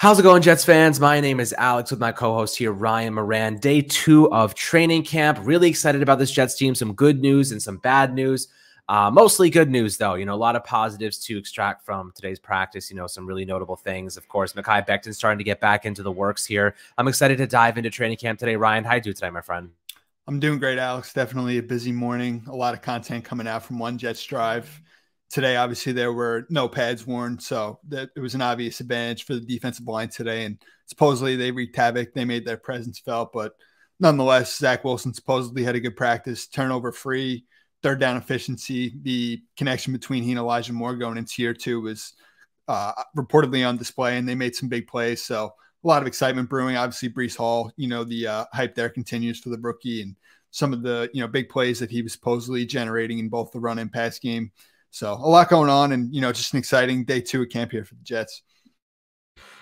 How's it going, Jets fans? My name is Alex with my co-host here, Ryan Moran. Day 2 of training camp. Really excited about this Jets team. Some good news and some bad news. Mostly good news, though. A lot of positives to extract from today's practice. Some really notable things. Of course, Makai Beckton starting to get back into the works here. I'm excited to dive into training camp today. Ryan, how you do today, my friend? I'm doing great, Alex. Definitely a busy morning. A lot of content coming out from One Jets Drive. Today, obviously, there were no pads worn, so it was an obvious advantage for the defensive line today. And supposedly they wreaked havoc. They made their presence felt. But nonetheless, Zach Wilson supposedly had a good practice, turnover-free, third down efficiency. The connection between he and Elijah Moore going into year 2 was reportedly on display, and they made some big plays. So a lot of excitement brewing. Obviously, Breece Hall, the hype there continues for the rookie and some of the, big plays that he was supposedly generating in both the run and pass game. So a lot going on and, just an exciting day 2 of camp here for the Jets.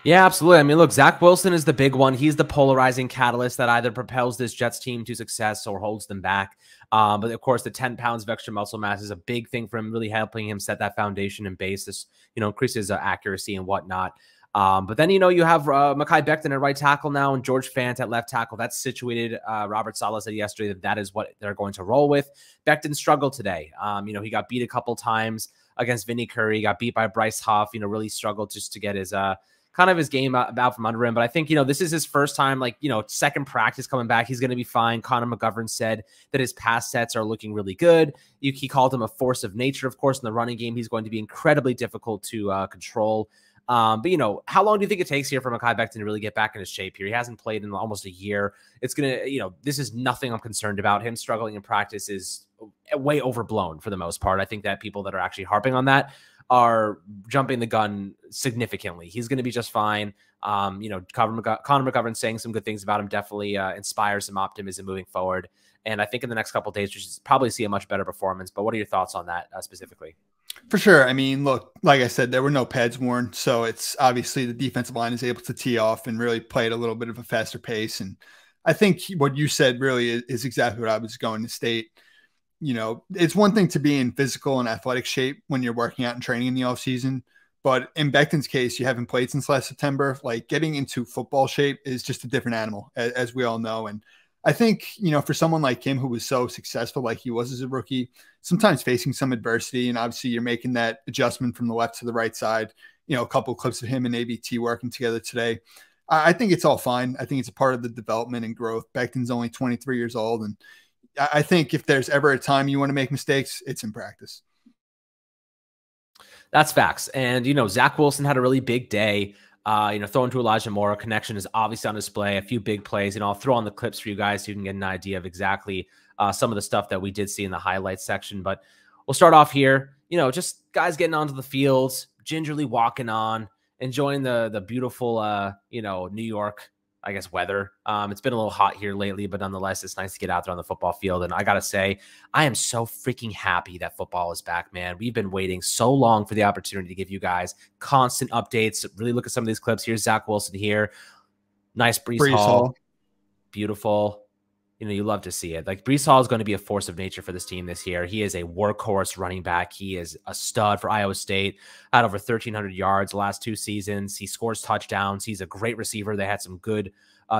Yeah, absolutely. I mean, look, Zach Wilson is the big one. He's the polarizing catalyst that either propels this Jets team to success or holds them back. But of course, the 10 pounds of extra muscle mass is a big thing for him, really helping him set that foundation and basis, increases accuracy and whatnot. But then, you have Makai Beckton at right tackle now and George Fant at left tackle. That's situated. Robert Saleh said yesterday that is what they're going to roll with. Beckton struggled today. He got beat a couple times against Vinny Curry, got beat by Bryce Huff, really struggled just to get his kind of his game out from under him. But I think, this is his first time, second practice coming back. He's going to be fine. Connor McGovern said that his pass sets are looking really good. He called him a force of nature. Of course, in the running game, he's going to be incredibly difficult to control. But, how long do you think it takes here for Makai Beckton to really get back in his shape here? He hasn't played in almost a year. It's going to, this is nothing I'm concerned about. Him struggling in practice is way overblown for the most part. I think that people that are actually harping on that are jumping the gun significantly. He's going to be just fine. Connor McGovern saying some good things about him definitely inspires some optimism moving forward. And I think in the next couple of days, we should probably see a much better performance. But what are your thoughts on that specifically? For sure. I mean, look, like I said, there were no pads worn. So it's obviously the defensive line is able to tee off and really play at a little bit of a faster pace. And I think what you said really is exactly what I was going to state. It's one thing to be in physical and athletic shape when you're working out and training in the off season. But in Beckton's case, you haven't played since last September. Like getting into football shape is just a different animal, as we all know. And I think, for someone like him who was so successful like he was as a rookie, sometimes facing some adversity, and obviously you're making that adjustment from the left to the right side, a couple of clips of him and ABT working together today. I think it's all fine. I think it's a part of the development and growth. Beckton's only 23 years old. And I think if there's ever a time you want to make mistakes, it's in practice. That's facts. And, Zach Wilson had a really big day. Throwing to Elijah Moore, connection is obviously on display, a few big plays. I'll throw on the clips for you guys so you can get an idea of exactly some of the stuff that we did see in the highlights section. But we'll start off here, just guys getting onto the fields, gingerly walking on, enjoying the beautiful, New York, I guess, weather. It's been a little hot here lately, but nonetheless, it's nice to get out there on the football field. And I got to say, I am so freaking happy that football is back, man. We've been waiting so long for the opportunity to give you guys constant updates. Really look at some of these clips. Here's Zach Wilson here. Nice Breece Hall. Beautiful. You love to see it. Like, Breece Hall is going to be a force of nature for this team this year. He is a workhorse running back. He is a stud for Iowa State. Had over 1,300 yards the last 2 seasons. He scores touchdowns. He's a great receiver. They had some good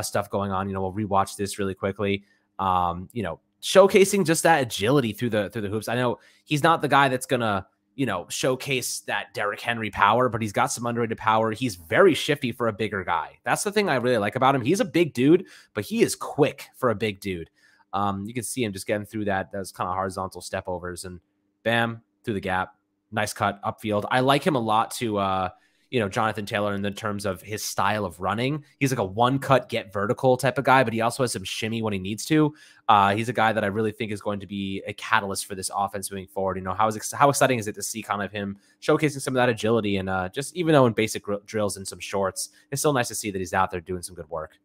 stuff going on. We'll rewatch this really quickly. Showcasing just that agility through the hoops. I know he's not the guy that's going to, showcase that Derrick Henry power, but he's got some underrated power. He's very shifty for a bigger guy. That's the thing I really like about him. He's a big dude, but he is quick for a big dude. You can see him just getting through those kind of horizontal step overs and bam, through the gap. Nice cut upfield. I like him a lot to, Jonathan Taylor in the terms of his style of running. He's like a one-cut, get vertical type of guy, but he also has some shimmy when he needs to. He's a guy that I really think is going to be a catalyst for this offense moving forward. How exciting is it to see kind of him showcasing some of that agility and just even though in basic drills and some shorts, it's still nice to see that he's out there doing some good work.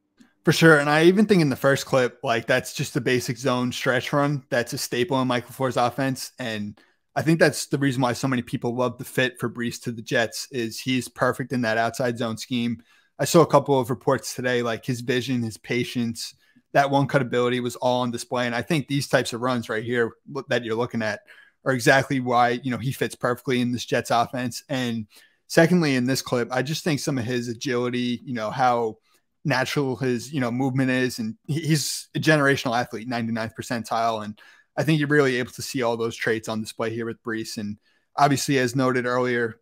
For sure. And I even think in the first clip, that's just the basic zone stretch run. That's a staple in Mike LaFleur's offense. And I think that's the reason why so many people love the fit for Breece to the Jets is he's perfect in that outside zone scheme. I saw a couple of reports today, like his vision, his patience, that one cut ability was all on display. And I think these types of runs right here that you're looking at are exactly why, he fits perfectly in this Jets offense. And Secondly, in this clip, I just think some of his agility, how natural his, movement is. And he's a generational athlete, 99th percentile. And I think you're really able to see all those traits on display here with Breece. And obviously, as noted earlier,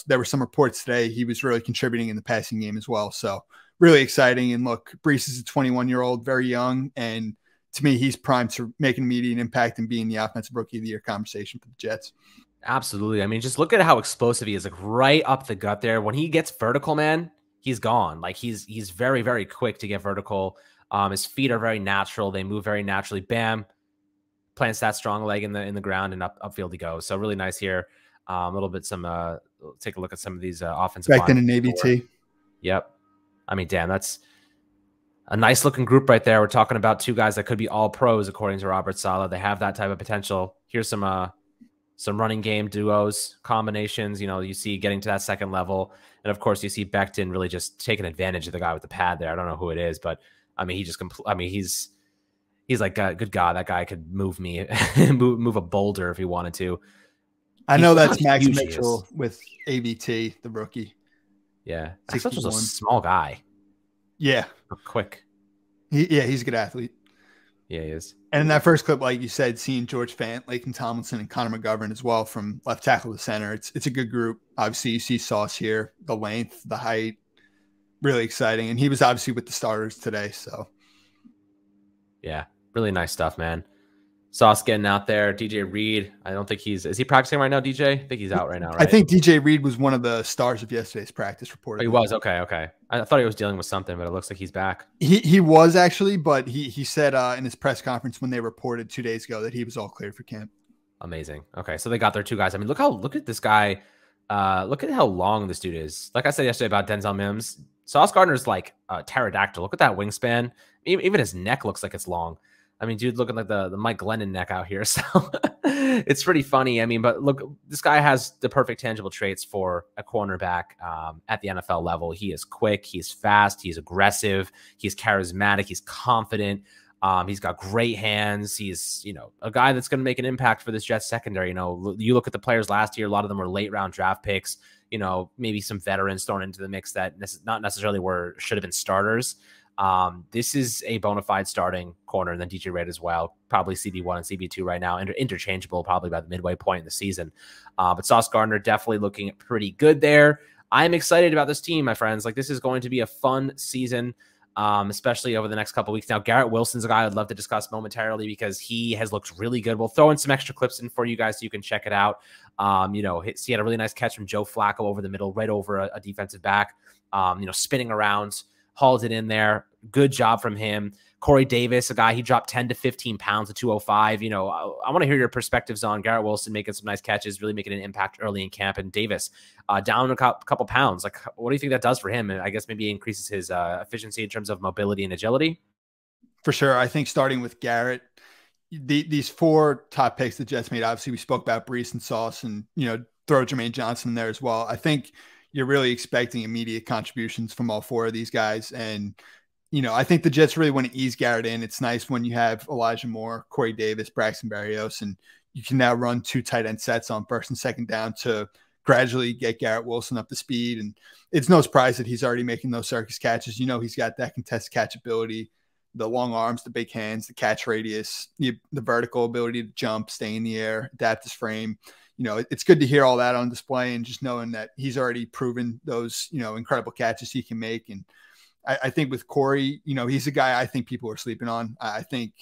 there were some reports today he was really contributing in the passing game as well. So really exciting. And look, Breece is a 21-year-old, very young. And to me, he's primed to make an immediate impact and being the offensive rookie of the year conversation for the Jets. Absolutely. I mean, just look at how explosive he is, like right up the gut there. When he gets vertical, man, he's gone. Like he's very, very quick to get vertical. His feet are very natural. They move very naturally. Bam, plants that strong leg in the ground, and upfield he goes. So really nice here. A little bit take a look at some of these offensive. Beckton and ABT. Yep. I mean, damn, that's a nice looking group right there. We're talking about two guys that could be all pros according to Robert Saleh. They have that type of potential. Here's some running game duos, combinations, you see getting to that second level. And of course you see Beckton really just taking advantage of the guy with the pad there. I don't know who it is, but I mean, he's like, good God, that guy could move me, move a boulder if he wanted to. I know that's Max Mitchell with ABT, the rookie. Yeah. Max Mitchell's a small guy. Yeah. Quick. He's a good athlete. Yeah, he is. And in that first clip, like you said, seeing George Fant, Laken Tomlinson, and Connor McGovern as well from left tackle to center, it's a good group. Obviously, you see Sauce here, the length, the height, really exciting. And he was obviously with the starters today. So, yeah, really nice stuff, man. Sauce getting out there. DJ Reed, I don't think is he practicing right now, DJ? I think he's out right now, right? I think DJ Reed was one of the stars of yesterday's practice report. Oh, he was? Okay. I thought he was dealing with something, but it looks like he's back. He was actually, but he said in his press conference when they reported 2 days ago that he was all clear for camp. Amazing. Okay, so they got their two guys. I mean, look at this guy. Look at how long this dude is. Like I said yesterday about Denzel Mims, Sauce Gardner's like a pterodactyl. Look at that wingspan. Even his neck looks like it's long. I mean, dude, looking like the Mike Glennon neck out here. So it's pretty funny. I mean, but look, this guy has the perfect tangible traits for a cornerback at the NFL level. He is quick. He's fast. He's aggressive. He's charismatic. He's confident. He's got great hands. He's, a guy that's going to make an impact for this Jets secondary. You look at the players last year, a lot of them were late round draft picks, maybe some veterans thrown into the mix that not necessarily should have been starters. This is a bona fide starting corner, and then DJ Reed as well, probably CB1 and CB2 right now, interchangeable probably by the midway point in the season. But Sauce Gardner definitely looking pretty good there. I'm excited about this team, my friends. Like, this is going to be a fun season, especially over the next couple of weeks. Now, Garrett Wilson's a guy I'd love to discuss momentarily because he has looked really good. We'll throw in some extra clips in for you guys so you can check it out. He had a really nice catch from Joe Flacco over the middle, right over a defensive back, spinning around, hauled it in there. Good job from him. Corey Davis, a guy, he dropped 10 to 15 pounds at 205. I want to hear your perspectives on Garrett Wilson making some nice catches, really making an impact early in camp. And Davis, down a couple pounds. Like, what do you think that does for him? And I guess maybe increases his efficiency in terms of mobility and agility. For sure. I think starting with Garrett, these four top picks the Jets made, obviously we spoke about Breece and Sauce and, throw Jermaine Johnson in there as well. I think you're really expecting immediate contributions from all four of these guys. And, I think the Jets really want to ease Garrett in. It's nice when you have Elijah Moore, Corey Davis, Braxton Berrios, and you can now run two tight end sets on first and second down to gradually get Garrett Wilson up to speed. And it's no surprise that he's already making those circus catches. He's got that contested catch ability, the long arms, the big hands, the catch radius, the vertical ability to jump, stay in the air, adapt his frame. It's good to hear all that on display and just knowing that he's already proven those, incredible catches he can make. And I think with Corey, he's a guy I think people are sleeping on. I think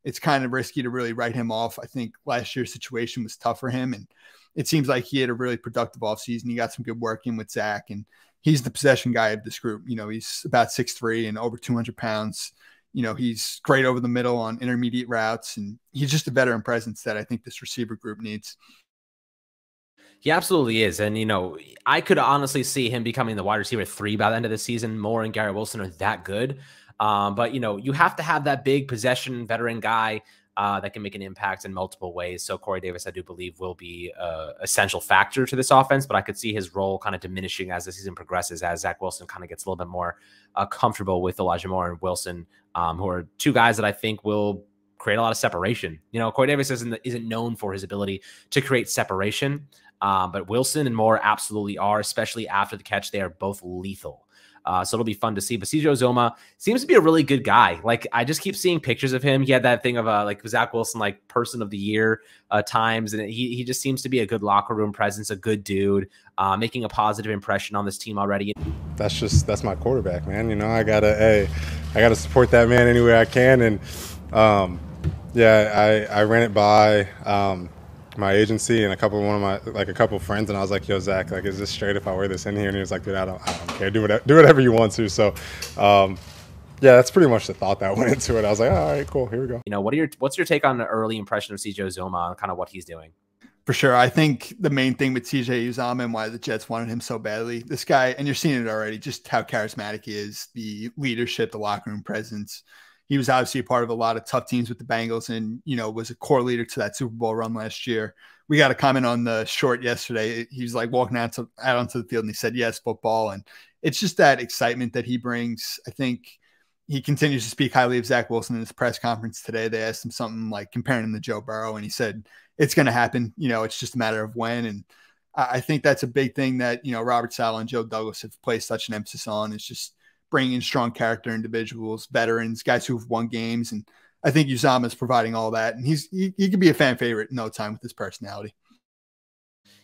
it's kind of risky to really write him off. I think last year's situation was tough for him, and it seems like he had a really productive offseason. He got some good work in with Zach, and he's the possession guy of this group. He's about 6'3" and over 200 pounds. He's great over the middle on intermediate routes, and he's just a veteran presence that I think this receiver group needs. He absolutely is. And, I could honestly see him becoming the wide receiver 3 by the end of the season. Moore and Garrett Wilson are that good. But, you have to have that big possession veteran guy that can make an impact in multiple ways. So Corey Davis, I do believe, will be an essential factor to this offense, but I could see his role kind of diminishing as the season progresses, as Zach Wilson kind of gets a little bit more comfortable with Elijah Moore and Wilson, who are two guys that I think will create a lot of separation. Corey Davis isn't known for his ability to create separation. But Wilson and Moore absolutely are, especially after the catch. They are both lethal. So it'll be fun to see. But CJ Uzomah seems to be a really good guy. Like, I just keep seeing pictures of him. He had that thing of like Zach Wilson, like person of the year times. And he just seems to be a good locker room presence, a good dude, making a positive impression on this team already. That's my quarterback, man. You know, I gotta support that man any way I can. And yeah, I ran it by my agency and a couple friends, and I was like, "Yo, Zach, like, is this straight if I wear this in here?" And he was like, "Dude, I don't care. Do whatever you want to." So, yeah, that's pretty much the thought that went into it. I was like, "All right, cool, here we go." You know, what's your take on the early impression of CJ Uzomah and kind of what he's doing? For sure. I think the main thing with CJ Uzomah and why the Jets wanted him so badly, this guy, and you're seeing it already, just how charismatic he is, the leadership, the locker room presence. He was obviously a part of a lot of tough teams with the Bengals and, you know, was a core leader to that Super Bowl run last year. We got a comment on the short yesterday. He was like walking out onto the field and he said, "Yes, football." And it's just that excitement that he brings. I think he continues to speak highly of Zach Wilson in his press conference today. They asked him something like comparing him to Joe Burrow, and he said, "It's going to happen. You know, it's just a matter of when." And I think that's a big thing that, you know, Robert Saleh and Joe Douglas have placed such an emphasis on, is just bringing in strong character individuals, veterans, guys who've won games. And I think Uzomah is providing all that. And he could be a fan favorite in no time with his personality.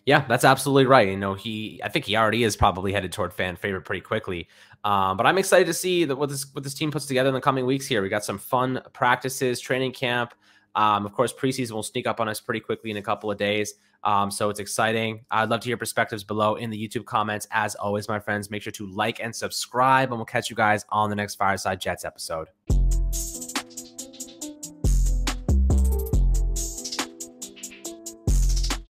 Yeah, that's absolutely right. You know, I think he already is probably headed toward fan favorite pretty quickly. But I'm excited to see what this team puts together in the coming weeks here. We got some fun practices, training camp. Of course, preseason will sneak up on us pretty quickly in a couple of days. So it's exciting. I'd love to hear perspectives below in the YouTube comments. As always, my friends, make sure to like and subscribe, and we'll catch you guys on the next Fireside Jets episode.